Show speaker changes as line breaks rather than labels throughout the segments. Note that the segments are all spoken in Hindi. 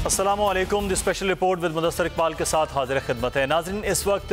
अस्सलामुअलैकुम। The special report with Mudassar Iqbal के साथ हाजिर खिदमत है। नाज़रीन, इस वक्त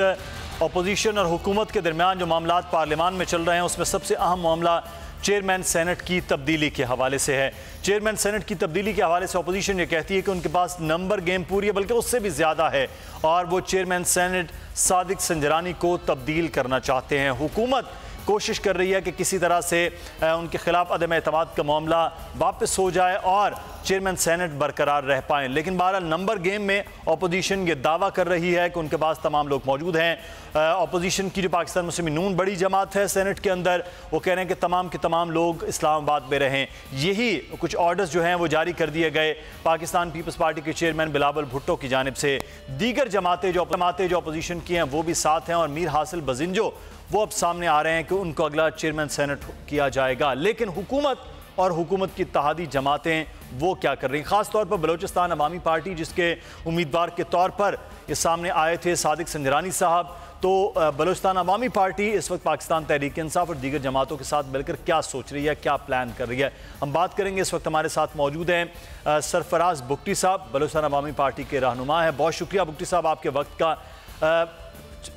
अपोजिशन और हुकूमत के दरमियान जो मामलात पार्लियामान में चल रहे हैं उसमें सबसे अहम मामला चेयरमैन सेनेट की तब्दीली के हवाले से है। चेयरमैन सेनेट की तब्दीली के हवाले से अपोजिशन ये कहती है कि उनके पास नंबर गेम पूरी है, बल्कि उससे भी ज़्यादा है, और वो चेयरमैन सेनेट सादिक संजरानी को तब्दील करना चाहते हैं। हुकूमत कोशिश कर रही है कि किसी तरह से उनके खिलाफ अदम एतमाद का मामला वापस हो जाए और चेयरमैन सेनेट बरकरार रह पाएँ। लेकिन बहरहाल नंबर गेम में अपोजिशन ये दावा कर रही है कि उनके पास तमाम लोग मौजूद हैं। अपोजिशन की जो पाकिस्तान मुस्लिम नून बड़ी जमात है सेनेट के अंदर, वो कह रहे हैं कि तमाम के तमाम लोग इस्लामाबाद में रहें। यही कुछ ऑर्डर्स जो हैं वो जारी कर दिए गए पाकिस्तान पीपल्स पार्टी के चेयरमैन बिलावल भुट्टो की जानिब से। दीगर जमातें जो अपोजिशन की हैं वो भी साथ हैं, और मीर हासिल बजिंजो वो अब सामने आ रहे हैं कि उनको अगला चेयरमैन सेनेट किया जाएगा। लेकिन हुकूमत और हुकूमत की इत्तेहादी जमातें वो क्या कर रही हैं? ख़ास तौर पर बलोचिस्तान अवामी पार्टी, जिसके उम्मीदवार के तौर पर ये सामने आए थे सादिक संजरानी साहब, तो बलोचिस्तान अवामी पार्टी इस वक्त पाकिस्तान तहरीक इंसाफ और दीगर जमातों के साथ मिलकर क्या सोच रही है, क्या प्लान कर रही है, हम बात करेंगे। इस वक्त हमारे साथ मौजूद हैं सरफराज बुगटी साहब, बलोचिस्तान अवामी पार्टी के रहनुमा हैं। बहुत शुक्रिया बुगटी साहब आपके वक्त का।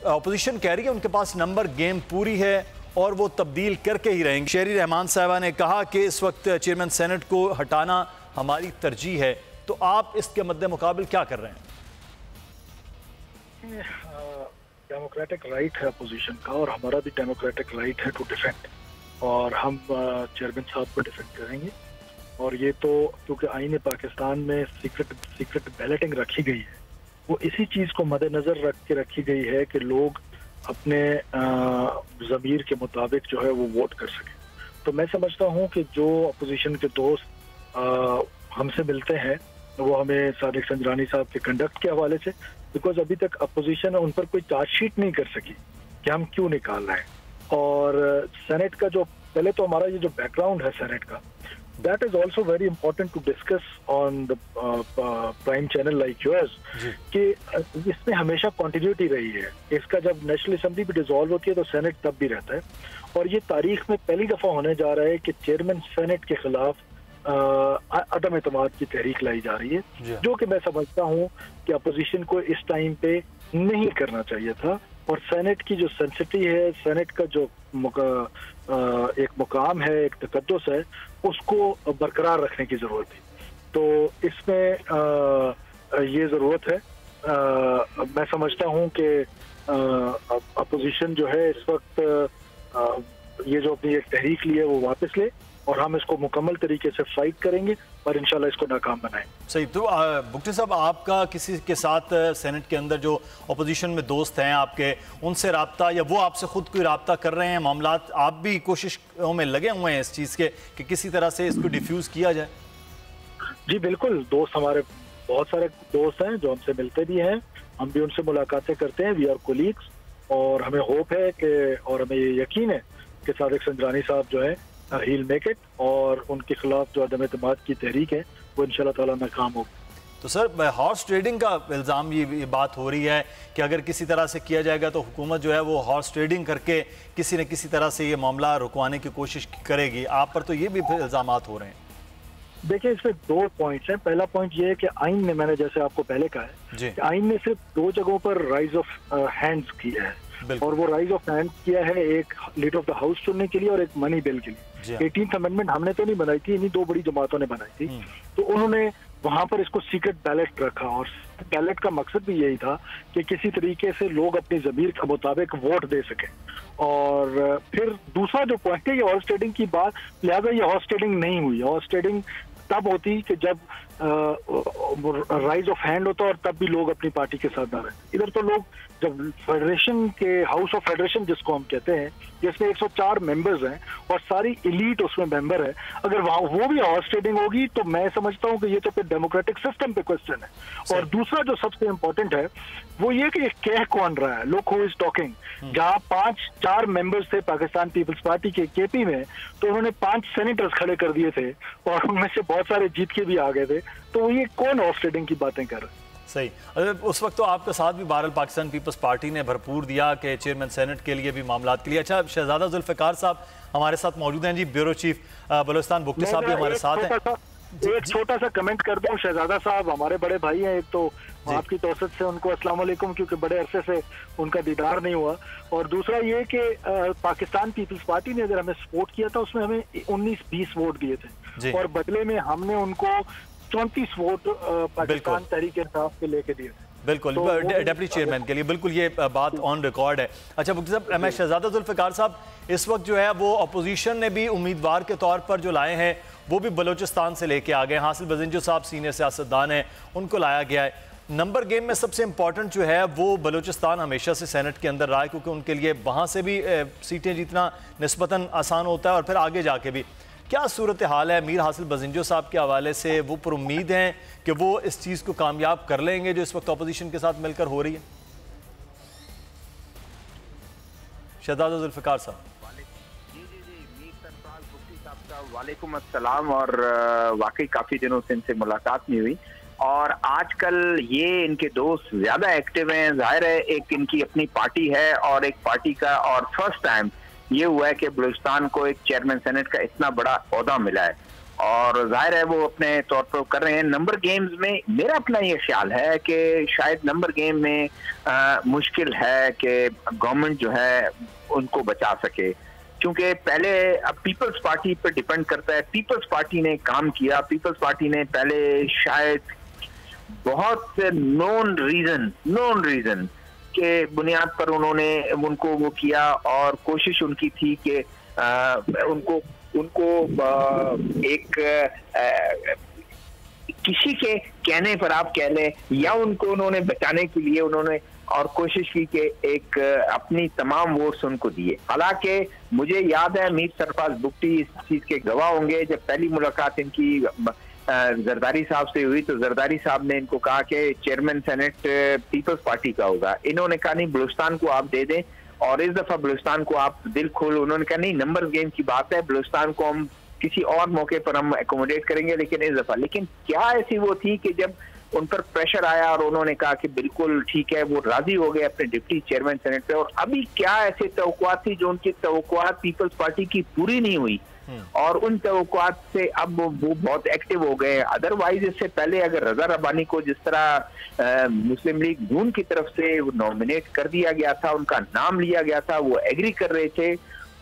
अपोजिशन कह रही है उनके पास नंबर गेम पूरी है और वो तब्दील करके ही रहेंगे। शेरी रहमान साहबा ने कहा कि इस वक्त चेयरमैन सेनेट को हटाना हमारी तरजीह है, तो आप इसके मद्दे मुकाबिल क्या कर रहे हैं?
डेमोक्रेटिक राइट है अपोजिशन का, और हमारा भी डेमोक्रेटिक राइट है टू डिफेंड, और हम चेयरमैन साहब को डिफेंड करेंगे। और ये तो क्योंकि आईन पाकिस्तान में सीक्रेट बैलेटिंग रखी गई है, वो इसी चीज़ को मद्देनज़र रख के रखी गई है कि लोग अपने ज़मीर के मुताबिक जो है वो वोट कर सकें। तो मैं समझता हूँ कि जो अपोजिशन के दोस्त हमसे मिलते हैं वो हमें सादिक संजरानी साहब के कंडक्ट के हवाले से, बिकॉज अभी तक अपोजिशन उन पर कोई चार्जशीट नहीं कर सकी कि हम क्यों निकाल रहे हैं। और सेनेट का जो पहले तो हमारा ये जो बैकग्राउंड है सेनेट का, that is also very important to discuss on the prime channel like yours, कि इसमें हमेशा continuity रही है। इसका जब नेशनल असेंबली भी डिसॉल्व होती है तो सेनेट तब भी रहता है, और ये तारीख में पहली दफ़ा होने जा रहा है कि चेयरमैन सेनेट के खिलाफ अदम एतमाद की तहरीक लाई जा रही है, जो कि मैं समझता हूँ कि अपोजिशन को इस टाइम पे नहीं करना चाहिए था। और सेनेट की जो सेंसिटिव है, सेनेट का जो एक मुकाम है, एक तकद्दुस है, उसको बरकरार रखने की ज़रूरत थी। तो इसमें ये ज़रूरत है। मैं समझता हूँ कि अपोजिशन जो है इस वक्त ये जो अपनी एक तहरीक ली है वो वापस ले, और हम इसको मुकम्मल तरीके से फाइट करेंगे और इंशाल्लाह इसको नाकाम बनाएं।
सही। तो बुगटी साहब, आपका किसी के साथ सेनेट के अंदर जो अपोजिशन में दोस्त हैं आपके, उनसे राब्ता, या वो आपसे खुद कोई राब्ता कर रहे हैं? मामलात आप भी कोशिशों में लगे हुए हैं इस चीज़ के कि किसी तरह से इसको डिफ्यूज़ किया जाए?
जी बिल्कुल, दोस्त हमारे बहुत सारे दोस्त हैं जो हमसे मिलते भी हैं, हम भी उनसे मुलाकातें करते हैं। वी आर कोलीग्स, और हमें होप है कि, और हमें ये यकीन है कि सादिक संजरानी साहब जो है he'll make it, और उनके खिलाफ जो अदम एतमाद की तहरीक है वो इंशाल्लाह ताला नाकाम होगी।
तो सर, हॉर्स ट्रेडिंग का इल्ज़ाम ये बात हो रही है कि अगर किसी तरह से किया जाएगा तो हुकूमत जो है वो हॉर्स ट्रेडिंग करके किसी न किसी तरह से ये मामला रुकवाने की कोशिश करेगी। आप पर तो ये भी इल्ज़ाम हो रहे हैं।
देखिए, इसमें दो पॉइंट्स हैं। पहला पॉइंट ये है कि आइन ने, मैंने जैसे आपको पहले कहा है कि आइन ने सिर्फ दो जगहों पर राइज ऑफ हैंड्स किया है, और वो राइज ऑफ हैंड्स किया है एक लीडर ऑफ द हाउस चुनने के लिए और एक मनी बिल के लिए। 18th अमेंडमेंट हमने तो नहीं बनाई थी, इन्हीं दो बड़ी जमातों ने बनाई थी। तो उन्होंने वहां पर इसको सीक्रेट बैलेट रखा, और बैलेट का मकसद भी यही था कि किसी तरीके से लोग अपनी ज़मीर के मुताबिक वोट दे सकें। और फिर दूसरा जो पॉइंट है, ये हॉर्स ट्रेडिंग की बात, लिहाजा ये हॉर्स ट्रेडिंग नहीं हुई। हॉर्स ट्रेडिंग तब होती कि जब राइज ऑफ हैंड होता, और तब भी लोग अपनी पार्टी के साथ आ रहे हैं। इधर तो लोग जब फेडरेशन के, हाउस ऑफ फेडरेशन जिसको हम कहते हैं, जिसमें 104 मेंबर्स हैं और सारी एलीट उसमें मेंबर है, अगर वहाँ वो भी हॉर्स ट्रेडिंग होगी तो मैं समझता हूँ कि ये तो फिर डेमोक्रेटिक सिस्टम पे क्वेश्चन है। और दूसरा जो सबसे इम्पोर्टेंट है वो ये कि कह कौन रहा है, लुक हु इज टॉकिंग। जहाँ 4 मेंबर्स थे पाकिस्तान पीपल्स पार्टी के केपी में, तो उन्होंने 5 सेनेटर्स खड़े कर दिए थे, और उनमें से बहुत सारे जीत के भी आ गए थे। तो ये कौन हॉर्स ट्रेडिंग की बातें कर रहे हैं?
सही। उस वक्त तो आपका साथ भी बहरहाल पाकिस्तान पीपल्स पार्टी ने भरपूर दिया कि चेयरमैन सेनेट के लिए भी मामलात के लिए। अच्छा, शहजादा जुल्फ़िकार साहब हमारे साथ मौजूद हैं जी, ब्यूरो चीफ बलोचिस्तान बुगटी साहब भी हमारे साथ हैं।
एक छोटा सा कमेंट कर दूं, शहजादा साहब हमारे बड़े भाई हैं, एक तो आपकी तौसत से उनको अस्सलाम वालेकुम, क्योंकि बड़े अरसे से उनका दीदार नहीं हुआ, और दूसरा ये कि पाकिस्तान पीपल्स पार्टी ने अगर हमें सपोर्ट किया था उसमें हमें 19-20 वोट दिए थे और बदले में हमने उनको 34 वोट पाकिस्तान तहरीक इंसाफ के लेके दिए थे।
बिल्कुल, डेप्यूटी चेयरमैन के लिए बिल्कुल ये बात ऑन रिकॉर्ड है। अच्छा मुफ्ती साहब, मैं शहजादा जुल्फ़िकार साहब, इस वक्त जो है वो अपोजिशन ने भी उम्मीदवार के तौर पर जो लाए हैं वो भी बलोचिस्तान से लेके आ गए। हासिल बजिंजो साहब सीनियर सियासतदान हैं, उनको लाया गया है। नंबर गेम में सबसे इंपॉर्टेंट जो है वो बलोचिस्तान हमेशा से सेनेट के अंदर रहा है, क्योंकि उनके लिए वहाँ से भी सीटें जीतना निस्बतन आसान होता है और फिर आगे जाके भी। क्या सूरत हाल है मीर हासिल बजिंजो साहब के हवाले से? वो पर उम्मीद हैं कि वो इस चीज़ को कामयाब कर लेंगे जो इस वक्त अपोजिशन के साथ मिलकर हो रही है? शहजादा जुल्फ़िकार साहब।
वालेकुम अस्सलाम। और वाकई काफ़ी दिनों से इनसे मुलाकात नहीं हुई और आजकल ये इनके दोस्त ज़्यादा एक्टिव हैं। जाहिर है एक इनकी अपनी पार्टी है और एक पार्टी का, और फर्स्ट टाइम ये हुआ है कि बलूचिस्तान को एक चेयरमैन सेनेट का इतना बड़ा ओहदा मिला है और जाहिर है वो अपने तौर पर कर रहे हैं। नंबर गेम्स में मेरा अपना ये ख्याल है कि शायद नंबर गेम में मुश्किल है कि गवर्नमेंट जो है उनको बचा सके, क्योंकि पहले अब पीपल्स पार्टी पर डिपेंड करता है। पीपल्स पार्टी ने काम किया, पीपल्स पार्टी ने पहले शायद बहुत नॉन रीजन के बुनियाद पर उन्होंने उनको वो किया और कोशिश उनकी थी कि उनको एक किसी के कहने पर आप कह लें या उनको उन्होंने बचाने के लिए उन्होंने और कोशिश की कि एक अपनी तमाम वोट्स उनको दिए। हालांकि मुझे याद है मीर सरफराज बुगटी इस चीज के गवाह होंगे, जब पहली मुलाकात इनकी जरदारी साहब से हुई तो जरदारी साहब ने इनको कहा कि चेयरमैन सेनेट पीपल्स पार्टी का होगा। इन्होंने कहा नहीं, बलूचिस्तान को आप दे दें, और इस दफा बलूचिस्तान को आप दिल खोल, उन्होंने कहा नहीं नंबर गेम की बात है, बलूचिस्तान को हम किसी और मौके पर हम एकोमोडेट करेंगे लेकिन इस दफा। लेकिन क्या ऐसी वो थी कि जब उन पर प्रेशर आया और उन्होंने कहा कि बिल्कुल ठीक है, वो राजी हो गए अपने डिप्टी चेयरमैन सेनेट पे। और अभी क्या ऐसे तवक्कुआत थी जो उनकी तवक्कुआत पीपल्स पार्टी की पूरी नहीं हुई और उन तवक्कुआत से अब वो बहुत एक्टिव हो गए। अदरवाइज इससे पहले अगर रजा रब्बानी को जिस तरह मुस्लिम लीग नून की तरफ से नॉमिनेट कर दिया गया था, उनका नाम लिया गया था, वो एग्री कर रहे थे,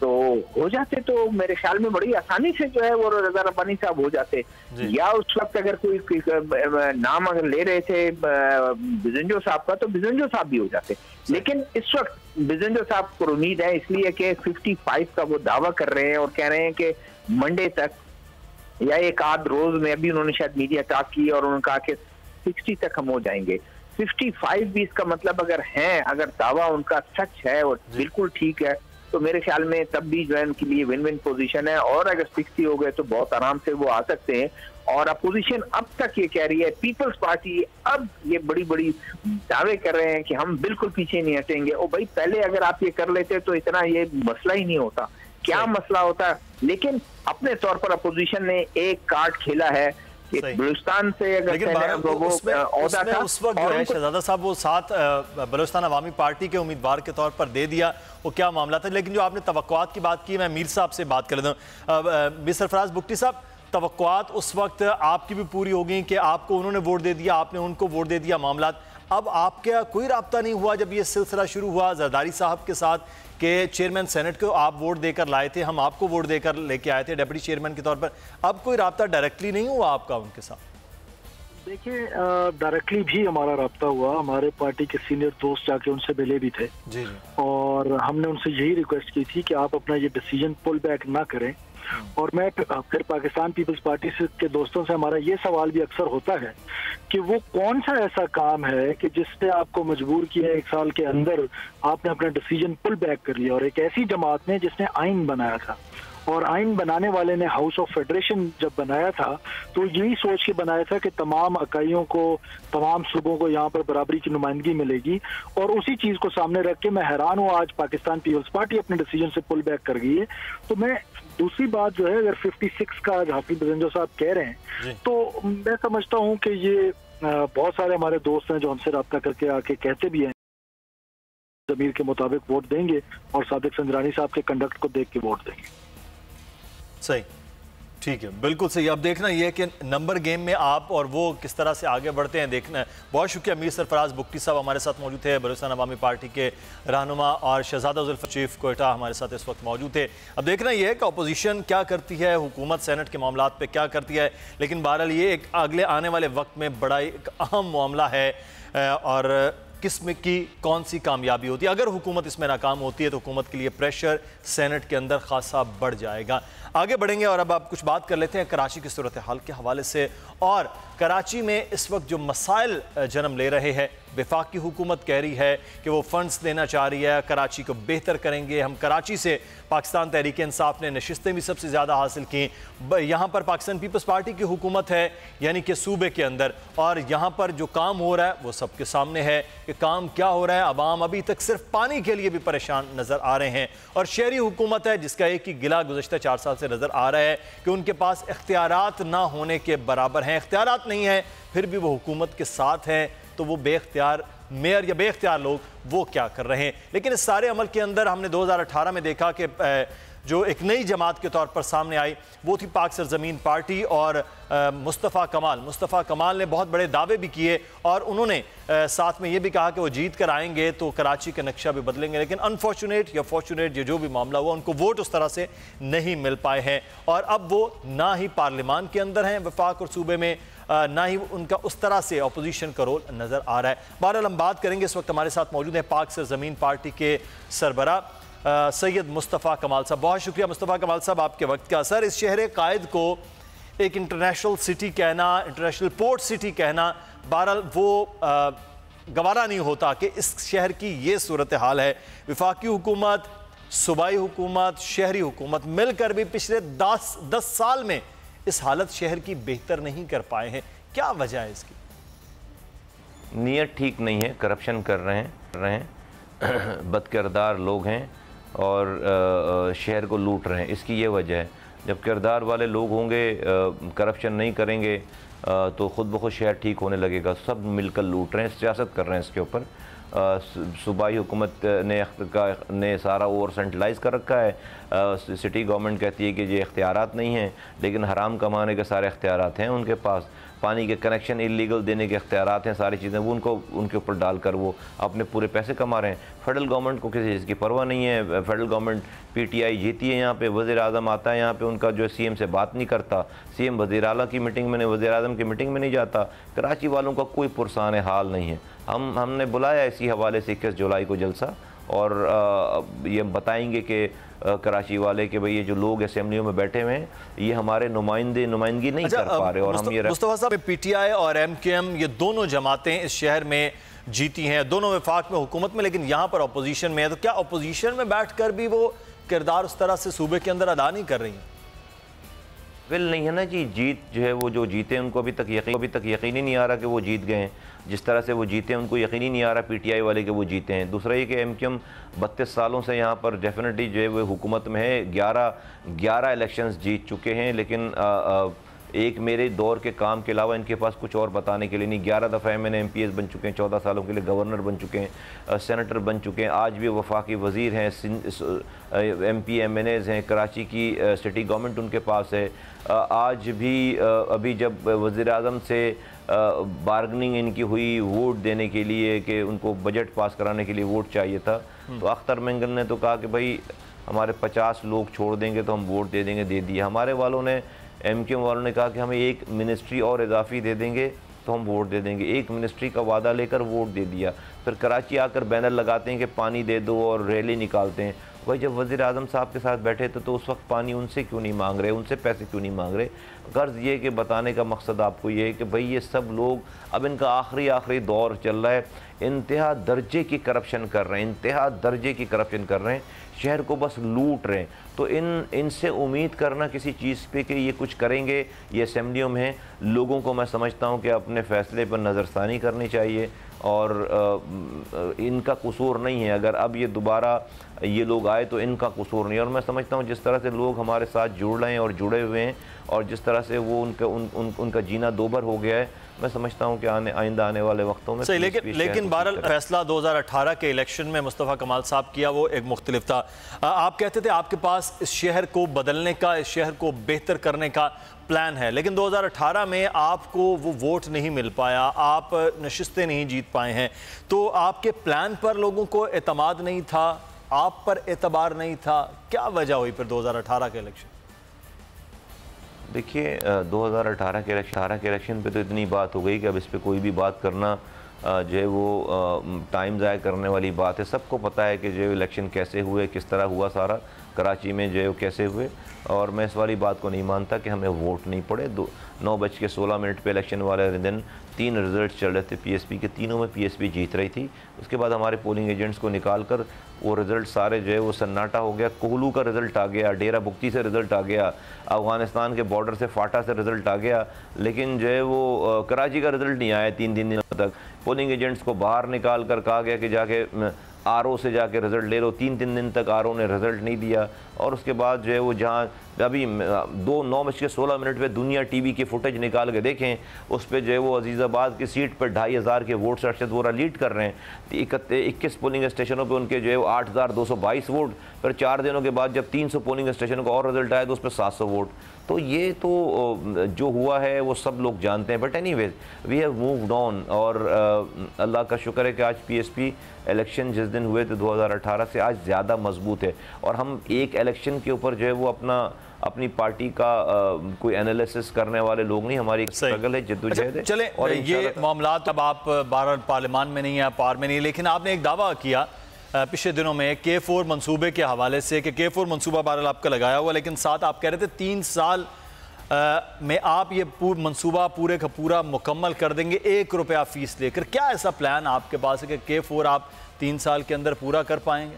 तो हो जाते तो मेरे ख्याल में बड़ी आसानी से जो है वो रजा रब्बानी साहब हो जाते। या उस वक्त अगर कोई नाम अगर ले रहे थे बिजंजो साहब का तो बिजंजो साहब भी हो जाते। लेकिन इस वक्त बिजंजो साहब को उम्मीद है इसलिए कि 55 का वो दावा कर रहे हैं और कह रहे हैं कि मंडे तक या एक आध रोज में, अभी उन्होंने शायद मीडिया टॉक की और उन्होंने कहा कि 60 तक हम हो जाएंगे। 55 भी इसका मतलब अगर दावा उनका सच है और बिल्कुल ठीक है तो मेरे ख्याल में तब भी जो है उनके लिए विन विन पोजीशन है। और अगर 60 हो गए तो बहुत आराम से वो आ सकते हैं। और अपोजिशन अब तक ये कह रही है, पीपल्स पार्टी अब ये बड़ी बड़ी दावे कर रहे हैं कि हम बिल्कुल पीछे नहीं हटेंगे। और भाई पहले अगर आप ये कर लेते तो इतना ये मसला ही नहीं होता। क्या मसला होता? लेकिन अपने तौर पर अपोजिशन ने एक कार्ड खेला है बलूचिस्तान से अगर
उस वक्त जो है शहजादा साहब वो 7 बलूचिस्तान अवामी पार्टी के उम्मीदवार के तौर पर दे दिया, वो क्या मामला था? लेकिन जो आपने तवक्कुआत की बात की, मैं मीर साहब से बात कर लेता हूँ। मीर सरफराज बुगटी साहब, तवक्कुआत उस वक्त आपकी भी पूरी हो गई कि आपको उन्होंने वोट दे दिया, आपने उनको वोट दे दिया, मामला अब आपका कोई राब्ता नहीं हुआ जब ये सिलसिला शुरू हुआ जरदारी साहब के साथ कि चेयरमैन सेनेट को आप वोट देकर लाए थे, हम आपको वोट देकर लेके आए थे डिप्टी चेयरमैन के तौर पर, अब कोई राब्ता डायरेक्टली नहीं हुआ आपका उनके साथ?
देखिए डायरेक्टली भी हमारा राब्ता हुआ, हमारे पार्टी के सीनियर दोस्त जाके उनसे मिले भी थे जी। और हमने उनसे यही रिक्वेस्ट की थी कि आप अपना ये डिसीजन पुल बैक ना करें। और मैं फिर पाकिस्तान पीपल्स पार्टी के दोस्तों से हमारा ये सवाल भी अक्सर होता है कि वो कौन सा ऐसा काम है कि जिसने आपको मजबूर किया 1 साल के अंदर आपने अपना डिसीजन पुल बैक कर लिया। और एक ऐसी जमात ने जिसने आइन बनाया था, और आइन बनाने वाले ने हाउस ऑफ फेडरेशन जब बनाया था तो यही सोच के बनाया था कि तमाम इकाइयों को, तमाम सूबों को यहाँ पर बराबरी की नुमाइंदगी मिलेगी। और उसी चीज को सामने रख के मैं हैरान हूँ आज पाकिस्तान पीपल्स पार्टी अपने डिसीजन से पुल बैक कर गई है। तो मैं दूसरी बात जो है, अगर 56 का हाफिज बजिंजो साहब कह रहे हैं तो मैं समझता हूँ कि ये बहुत सारे हमारे दोस्त हैं जो हमसे रब्ता करके आके कहते भी हैं ज़मीर के मुताबिक वोट देंगे और सादिक संजरानी साहब के कंडक्ट को देख के वोट देंगे।
सही। ठीक है, बिल्कुल सही। अब देखना ये है कि नंबर गेम में आप और वो किस तरह से आगे बढ़ते हैं, देखना है। बहुत शुक्रिया मीर सरफराज बुगटी साहब हमारे साथ मौजूद थे, बलूचिस्तान अवामी पार्टी के रहनुमा, और शहजादा जुल्फर चीफ कोयटा हमारे साथ इस वक्त मौजूद थे। अब देखना ये है कि अपोजिशन क्या करती है, हुकूमत सेनेट के मामलात पे क्या करती है, लेकिन बहरहाल ये एक अगले आने वाले वक्त में बड़ा एक अहम मामला है और किस्म की कौन सी कामयाबी होती है। अगर हुकूमत इसमें नाकाम होती है तो हुकूमत के लिए प्रेशर सेनेट के अंदर खासा बढ़ जाएगा। आगे बढ़ेंगे और अब आप कुछ बात कर लेते हैं कराची की सूरत हाल के हवाले से। और कराची में इस वक्त जो मसाइल जन्म ले रहे हैं, वफाकी हुकूमत कह रही है कि वो फंड्स देना चाह रही है, कराची को बेहतर करेंगे हम। कराची से पाकिस्तान तहरीक इंसाफ ने नशिस्तें भी सबसे ज़्यादा हासिल की। यहाँ पर पाकिस्तान पीपल्स पार्टी की हुकूमत है, यानी कि सूबे के अंदर, और यहाँ पर जो काम हो रहा है वो सबके सामने है कि काम क्या हो रहा है। अवाम अभी तक सिर्फ पानी के लिए भी परेशान नज़र आ रहे हैं। और शहरी हुकूमत है जिसका एक ही गिला गुज़श्ता 4 साल से नज़र आ रहा है कि उनके पास इख्तियारात ना होने के बराबर हैं। इख्तियारात नहीं है फिर भी वो हुकूमत के साथ हैं, तो वो बेख्तियार मेयर या बेख्तियार लोग वो क्या कर रहे हैं। लेकिन इस सारे अमल के अंदर हमने 2018 में देखा कि जो एक नई जमात के तौर पर सामने आई वो थी पाक सरजमीन पार्टी, और मुस्तफ़ा कमाल ने बहुत बड़े दावे भी किए और उन्होंने साथ में ये भी कहा कि वो जीत कर आएंगे तो कराची का नक्शा भी बदलेंगे। लेकिन अनफॉर्चुनेट या फॉर्चुनेट ये जो भी मामला हुआ, उनको वोट उस तरह से नहीं मिल पाए हैं और अब वो ना ही पार्लियामान के अंदर हैं वफाक और सूबे में, ना ही उनका उस तरह से अपोजिशन का रोल नज़र आ रहा है। बहरहाल हम बात करेंगे, इस वक्त हमारे साथ मौजूद है पाक सरजमीन पार्टी के सरबरा सैयद मुस्तफ़ा कमाल साहब। बहुत शुक्रिया मुस्तफ़ा कमाल साहब आपके वक्त का। सर, इस शहर कायद को एक इंटरनेशनल सिटी कहना, इंटरनेशनल पोर्ट सिटी कहना, बहरहाल वो गवारा नहीं होता कि इस शहर की ये सूरत हाल है। वफाकी हुकूमत, सूबाई हुकूमत, शहरी हुकूमत मिलकर भी पिछले 10 साल में इस हालत शहर की बेहतर नहीं कर पाए हैं। क्या वजह है इसकी?
नीयत ठीक नहीं है, करप्शन कर रहे हैं बदकिरदार लोग हैं और शहर को लूट रहे हैं। इसकी ये वजह है। जब किरदार वाले लोग होंगे, करप्शन नहीं करेंगे, तो ख़ुद ब खुद शहर ठीक होने लगेगा। सब मिलकर लूट रहे हैं, सियासत कर रहे हैं इसके ऊपर। सूबाई हुकूमत ने सारा ओवर सेंट्रलाइज कर रखा है। सिटी गवर्नमेंट कहती है कि ये इख्तियारात नहीं हैं, लेकिन हराम कमाने के सारे इख्तियारात हैं उनके पास। पानी के कनेक्शन इलीगल देने के इख्तियारात हैं, सारी चीज़ें वो उनके ऊपर डालकर वो अपने पूरे पैसे कमा रहे हैं। फेडरल गवर्नमेंट को किसी चीज़ की परवाह नहीं है। फेडरल गवर्नमेंट PTI जीती है यहाँ पे, वज़ीर आज़म आता है यहाँ पे, उनका जो CM से बात नहीं करता। CM वज़ीर आला की मीटिंग में नहीं, वज़ीर आज़म की मीटिंग में नहीं जाता। कराची वालों का कोई पुरसान हाल नहीं है। हमने बुलाया इसी हवाले से 21 जुलाई को जलसा, और ये बताएंगे कि कराची वाले कि भाई ये जो लोग असेंबलियों में बैठे हुए हैं ये हमारे नुमाइंदगी नहीं कर पा रहे। और हम ये
मुस्तफ़ा साहब, PTI और MKM ये दोनों जमातें इस शहर में जीती हैं, दोनों वफाक में हुकूमत में, लेकिन यहाँ पर अपोजिशन में है। तो क्या अपोजिशन में बैठकर भी वो किरदार उस तरह से सूबे के अंदर अदा नहीं कर रही हैं?
बिल नहीं है ना जी। जीत जो है वो जो जीते उनको अभी तक यकीन ही नहीं आ रहा कि वो जीत गए हैं। जिस तरह से वो जीते उनको यकीन ही नहीं आ रहा PTI वाले के वो जीते हैं। दूसरा ये कि MKM 32 सालों से यहाँ पर डेफिनेटली जो है वो हुकूमत में है। 11 इलेक्शंस जीत चुके हैं, लेकिन एक मेरे दौर के काम के अलावा इनके पास कुछ और बताने के लिए नहीं। 11 दफ़ा मैंने MPS बन चुके हैं, 14 सालों के लिए गवर्नर बन चुके हैं, सेनेटर बन चुके हैं, आज भी वफाकी वज़ीर हैं, MP MNAs हैं, कराची की सिटी गवर्नमेंट उनके पास है। आज भी अभी जब वज़ीर आज़म से बार्गनिंग इनकी हुई वोट देने के लिए कि उनको बजट पास कराने के लिए वोट चाहिए था, तो अख्तर मेंगल ने तो कहा कि भाई हमारे 50 लोग छोड़ देंगे तो हम वोट दे देंगे, दे दिया। हमारे वालों ने, MKM वालों ने कहा कि हमें 1 मिनिस्ट्री और इजाफी दे देंगे तो हम वोट दे देंगे। 1 मिनिस्ट्री का वादा लेकर वोट दे दिया। फिर कराची आकर बैनर लगाते हैं कि पानी दे दो और रैली निकालते हैं। भाई जब वज़ीर आज़म साहब के साथ बैठे थे तो उस वक्त पानी उनसे क्यों नहीं मांग रहे, उनसे पैसे क्यों नहीं मांग रहे? गर्ज ये कि बताने का मकसद आपको ये है कि भाई ये सब लोग अब इनका आखिरी दौर चल रहा है। इंतहा दर्जे की करप्शन कर रहे हैं, इंतहा दर्जे की करप्शन कर रहे हैं, शहर को बस लूट रहे हैं। तो इनसे उम्मीद करना किसी चीज़ पे कि ये कुछ करेंगे, ये असेंबलियों में हैं, लोगों को मैं समझता हूँ कि अपने फ़ैसले पर नज़रसानी करनी चाहिए। और इनका कसूर नहीं है। अगर अब ये दोबारा ये लोग आए तो इनका कसूर नहीं है। और मैं समझता हूँ जिस तरह से लोग हमारे साथ जुड़ रहे हैं और जुड़े हुए हैं और जिस तरह से वो उनका जीना दोभर हो गया है, मैं समझता हूँ कि आइंदा आने वाले वक्तों में
सही। लेकिन बहरहाल फैसला 2018 के इलेक्शन में मुस्तफ़ा कमाल साहब किया वो एक मुख्तलिफ था। आप कहते थे आपके पास इस शहर को बदलने का, इस शहर को बेहतर करने का प्लान है, लेकिन 2018 में आपको वो वोट नहीं मिल पाया, आप नशिस्तें नहीं जीत पाए हैं, तो आपके प्लान पर लोगों को एतमाद नहीं था, आप पर एतबार नहीं था, क्या वजह हुई फिर 2018 के इलेक्शन?
देखिए 2018 के इलेक्शन पे तो इतनी बात हो गई कि अब इस पर कोई भी बात करना जो है वो टाइम ज़ाया करने वाली बात है। सबको पता है कि जो इलेक्शन कैसे हुए, किस तरह हुआ सारा, कराची में जो है कैसे हुए, और मैं इस वाली बात को नहीं मानता कि हमें वोट नहीं पड़े। 9:16 पे इलेक्शन वाले दिन 3 रिज़ल्ट चल रहे थे पीएसपी के, तीनों में पीएसपी जीत रही थी। उसके बाद हमारे पोलिंग एजेंट्स को निकाल कर वो रिज़ल्ट सारे जो है वो सन्नाटा हो गया। कोहलू का रिज़ल्ट आ गया, डेरा बुक्ती से रिज़ल्ट आ गया, अफ़गानिस्तान के बॉर्डर से फाटा से रिज़ल्ट आ गया, लेकिन जो है वो कराची का रिज़ल्ट नहीं आया 3 दिनों तक। पोलिंग एजेंट्स को बाहर निकाल कर कहा गया कि जाके आरओ से जाके रिज़ल्ट ले लो। 3 दिन तक आरओ ने रिज़ल्ट नहीं दिया, और उसके बाद जो है वो जहाँ अभी 9:16 पे दुनिया टीवी की फुटेज निकाल के देखें, उस पर जो है वो अजीज़ाबाद की सीट पर 2500 के वोट से अरशद वोरा लीड कर रहे हैं। 21 पोलिंग स्टेशनों पे उनके जो है वो 8222 वोट, फिर 4 दिनों के बाद जब 300 पोलिंग स्टेशनों का और रिजल्ट आया तो उस पर 700 वोट। तो ये तो जो हुआ है वो सब लोग जानते हैं। But anyways we have moved on, और अल्लाह का शुक्र है कि आज पीएसपी इलेक्शन जिस दिन हुए थे 2018 से आज ज़्यादा मजबूत है, और हम एक इलेक्शन के ऊपर जो है वो अपनी पार्टी का कोई एनालिसिस करने वाले लोग नहीं, हमारी स्ट्रगल है, जद्दोजहद है।
चले और ये मामला अब आप बारह पार्लियामान में नहीं है, पार में नहीं, लेकिन आपने एक दावा किया पिछले दिनों में K4 मंसूबे के हवाले से कि K4 मंसूबा बहरहाल आपका लगाया हुआ, लेकिन साथ आप कह रहे थे 3 साल में आप ये मंसूबा पूरे का पूरा मुकम्मल कर देंगे 1 रुपया फीस लेकर। क्या ऐसा प्लान आपके पास है कि K4 आप 3 साल के अंदर पूरा कर पाएंगे?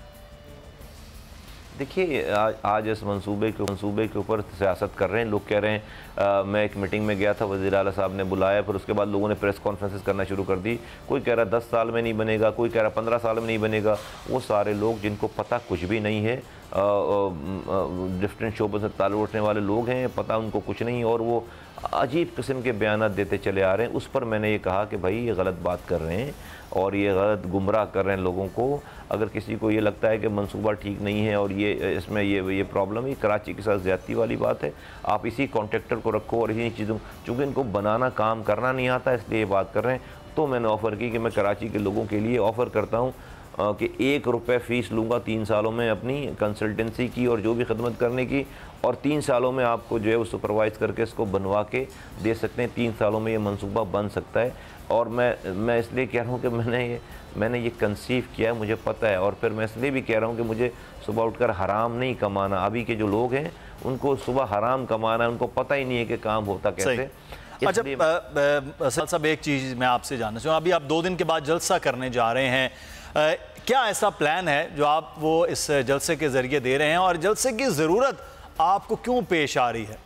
देखिए आज इस मंसूबे के ऊपर सियासत कर रहे हैं लोग। कह रहे हैं मैं एक मीटिंग में गया था, वज़ीर आला साहब ने बुलाया, फिर उसके बाद लोगों ने प्रेस कॉन्फ्रेंसेस करना शुरू कर दी। कोई कह रहा 10 साल में नहीं बनेगा, कोई कह रहा 15 साल में नहीं बनेगा। वो सारे लोग जिनको पता कुछ भी नहीं है, डिफरेंट शोबों से ताल्लुक़ रखने वाले लोग हैं, पता उनको कुछ नहीं, और वो अजीब किस्म के बयान देते चले आ रहे हैं। उस पर मैंने ये कहा कि भाई ये गलत बात कर रहे हैं और ये गलत गुमराह कर रहे हैं लोगों को। अगर किसी को ये लगता है कि मंसूबा ठीक नहीं है और ये इसमें ये प्रॉब्लम है, कराची के साथ ज़्यादती वाली बात है, आप इसी कॉन्ट्रैक्टर को रखो और इन्हीं चीज़ों, चूँकि इनको बनाना काम करना नहीं आता इसलिए ये बात कर रहे हैं। तो मैंने ऑफ़र की कि मैं कराची के लोगों के लिए ऑफ़र करता हूँ कि 1 रुपये फ़ीस लूँगा 3 सालों में अपनी कंसल्टेंसी की और जो भी खदमत करने की, और 3 सालों में आपको जो है वो सुपरवाइज़ करके इसको बनवा के दे सकते हैं। 3 सालों में ये मंसूबा बन सकता है। और मैं इसलिए कह रहा हूँ कि मैंने ये कंसीव किया है, मुझे पता है। और फिर मैं इसलिए भी कह रहा हूँ कि मुझे सुबह उठकर हराम नहीं कमाना। अभी के जो लोग हैं उनको सुबह हराम कमाना, उनको पता ही नहीं है कि काम होता कैसे।
अच्छा साहब, एक चीज़ मैं आपसे जानना चाहूँ, अभी आप 2 दिन के बाद जलसा करने जा रहे हैं, क्या ऐसा प्लान है जो आप वो इस जलसे के ज़रिए दे रहे हैं, और जलसे की ज़रूरत आपको क्यों पेश आ रही है?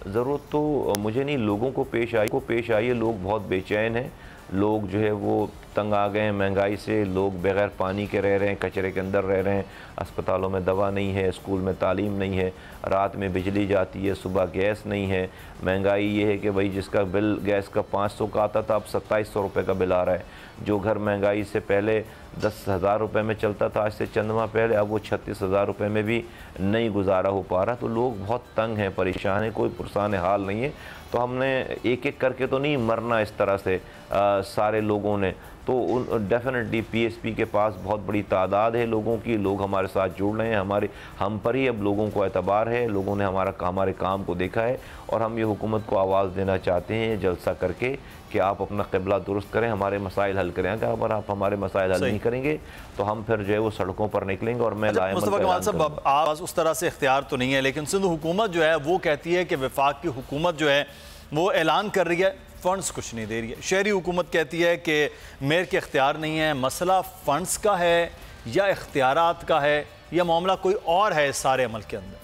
ज़रूरत तो मुझे नहीं, लोगों को पेश आई है। लोग बहुत बेचैन हैं, लोग जो है वो तंग आ गए हैं महंगाई से। लोग बग़ैर पानी के रह रहे हैं, कचरे के अंदर रह रहे हैं, अस्पतालों में दवा नहीं है, स्कूल में तालीम नहीं है, रात में बिजली जाती है, सुबह गैस नहीं है। महंगाई ये है कि भाई जिसका बिल गैस का 500 का आता था अब 2700 रुपये का बिल आ रहा है। जो घर महंगाई से पहले 10,000 रुपये में चलता था आज से चंद माह पहले, अब वो 36,000 रुपये में भी नहीं गुजारा हो पा रहा। तो लोग बहुत तंग हैं, परेशान हैं, कोई पुरसान हाल नहीं है। तो हमने एक एक करके तो नहीं मरना इस तरह से सारे लोगों ने। तो डेफिनेटली पीएसपी के पास बहुत बड़ी तादाद है लोगों की, लोग हमारे साथ जुड़ रहे हैं, हम पर ही अब लोगों को एतबार है, लोगों ने हमारे काम को देखा है। और हम ये हुकूमत को आवाज़ देना चाहते हैं जलसा करके कि आप अपना क़िबला दुरुस्त करें, हमारे मसाइल हल करें। अगर आप हमारे मसाइल हल नहीं करेंगे तो हम फिर जो है वो सड़कों पर निकलेंगे। और मैं
मुस्तफ़ा कमाल साहब, आप उस तरह से इख्तियार तो नहीं है, लेकिन सिंध हुकूमत जो है वो कहती है कि वफाक की हुकूमत जो है वो ऐलान कर रही है, फ़ंड्स कुछ नहीं दे रही है। शहरी हुकूमत कहती है कि मेयर के इख्तियार नहीं है। मसला फ़ंड्स का है या इख्तियारात का है या मामला कोई और है इस सारे अमल के अंदर?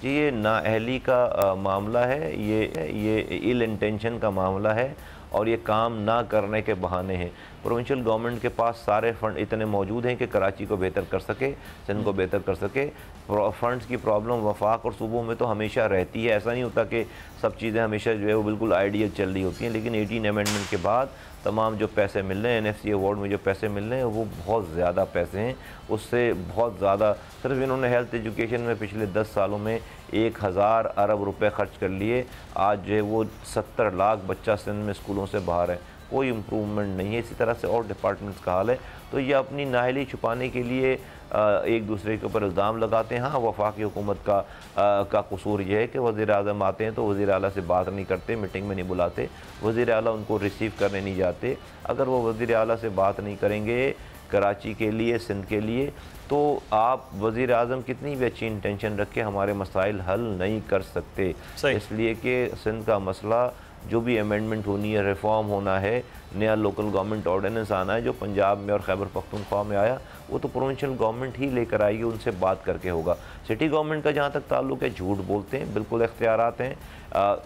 जी ये नाअहली का मामला है, ये इल इंटेंशन का मामला है, और ये काम ना करने के बहाने हैं। प्रोविंशियल गवर्नमेंट के पास सारे फंड इतने मौजूद हैं कि कराची को बेहतर कर सके, सिंध को बेहतर कर सके। फंड्स की प्रॉब्लम वफाक और सूबों में तो हमेशा रहती है। ऐसा नहीं होता कि सब चीज़ें हमेशा जो है वो बिल्कुल आइडियल चल रही होती हैं, लेकिन 18 अमेंडमेंट के बाद तमाम जो पैसे मिल रहे हैं NFC अवार्ड में जो पैसे मिल रहे हैं वो बहुत ज़्यादा पैसे हैं, उससे बहुत ज़्यादा। सिर्फ इन्होंने हेल्थ एजुकेशन में पिछले 10 सालों में 1000 अरब रुपए खर्च कर लिए। आज जो है वो 70 लाख बच्चा सिंध में स्कूलों से बाहर है, कोई इम्प्रूवमेंट नहीं है। इसी तरह से और डिपार्टमेंट्स का हाल है। तो ये अपनी नाअहली छुपाने के लिए एक दूसरे के ऊपर इल्ज़ाम लगाते हैं। हाँ, वफाकी हुकूमत का कसूर ये है कि वज़ीर-ए-आज़म आते हैं तो वज़ीर आला से बात नहीं करते, मीटिंग में नहीं बुलाते, वज़ीर आला उनको रिसीव करने नहीं जाते। अगर वो वज़ीर आला से बात नहीं करेंगे कराची के लिए, सिंध के लिए, तो आप वज़ीर-ए-आज़म कितनी भी अच्छी इंटेंशन रख के हमारे मसाइल हल नहीं कर सकते। इसलिए कि सिंध का मसला जो भी अमेंडमेंट होनी है, रिफॉर्म होना है, नया लोकल गवर्नमेंट ऑर्डिनेंस आना है जो पंजाब में और खैबर पख्तूनख्वा में आया, वो तो प्रोविंशियल गवर्नमेंट ही लेकर आएगी, उनसे बात करके होगा। सिटी गवर्नमेंट का जहाँ तक ताल्लुक है, झूठ बोलते हैं, बिल्कुल इख्तियारात हैं।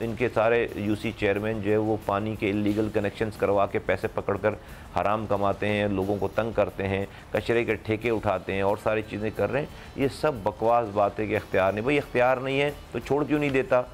इनके सारे UC चेयरमैन जो है वो पानी के इलीगल कनेक्शंस करवा के पैसे पकड़कर हराम कमाते हैं, लोगों को तंग करते हैं, कचरे के ठेके उठाते हैं और सारी चीज़ें कर रहे हैं। ये सब बकवास बात है कि इख्तियार नहीं। भाई इख्तियार नहीं है तो छोड़ क्यों नहीं देता,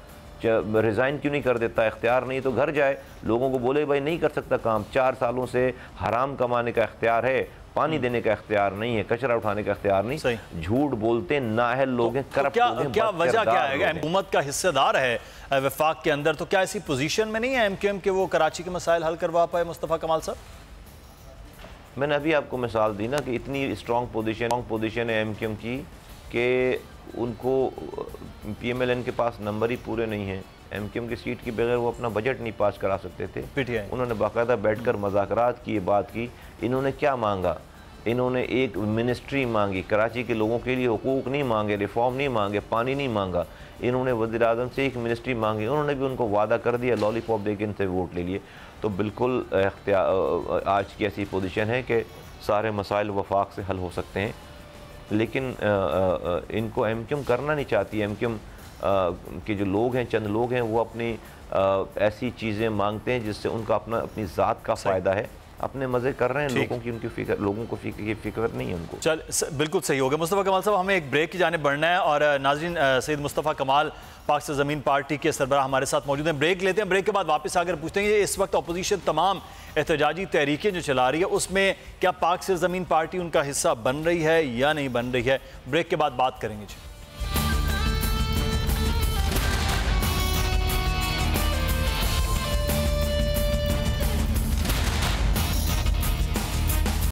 रिज़ाइन क्यों नहीं कर देता? इख्तियार नहीं तो घर जाए, लोगों को बोले भाई नहीं कर सकता काम, 4 सालों से हराम कमाने का इख्तियार है, पानी देने का इख्तियार नहीं है, कचरा उठाने का इख्तियार नहीं। झूठ बोलते, नाअहल लोग हैं, करप्ट लोग हैं।
क्या वजह क्या है? हुकूमत का हिस्सेदार है वफाक के अंदर, तो क्या ऐसी पोजीशन में नहीं है MQM के वो कराची के मसाइल हल करवा पाए? मुस्तफ़ा कमाल साहब,
मैंने अभी आपको मिसाल दी ना कि इतनी स्ट्रॉन्ग पोजीशन है MQM की कि उनको PMLN के पास नंबर ही पूरे नहीं हैं। MQM की सीट के बगैर वो अपना बजट नहीं पास करा सकते थे। उन्होंने बाकायदा बैठकर मुज़ाकरात किए, बात की। इन्होंने क्या मांगा? इन्होंने एक मिनिस्ट्री मांगी, कराची के लोगों के लिए हुकूक नहीं मांगे, रिफॉर्म नहीं मांगे, पानी नहीं मांगा। इन्होंने वज़ीर-ए-आज़म से एक मिनिस्ट्री मांगी, उन्होंने भी उनको वादा कर दिया, लॉलीपॉप दे के इनसे वोट ले लिए। तो बिल्कुल आज की ऐसी पोजीशन है कि सारे मसाइल वफाक से हल हो सकते हैं, लेकिन इनको MQM करना नहीं चाहती। MQM के जो लोग हैं, चंद लोग हैं, वो अपनी ऐसी चीज़ें मांगते हैं जिससे उनका अपनी ज़ात का फ़ायदा है, अपने मज़े कर रहे हैं, लोगों को फिक्र नहीं है उनको।
चल बिल्कुल सही हो गया। मुस्तफ़ा कमाल साहब, हमें एक ब्रेक की जाने बढ़ना है और नाज़रीन सैयद मुस्तफ़ा कमाल पाक से ज़मीन पार्टी के सरबराह हमारे साथ मौजूद हैं। ब्रेक लेते हैं, ब्रेक के बाद वापस आकर पूछते हैं इस वक्त अपोजिशन तमाम एहतजाजी तहरीकें जो चला रही है उसमें क्या पाक से ज़मीन पार्टी उनका हिस्सा बन रही है या नहीं बन रही है? ब्रेक के बाद बात करेंगे जी।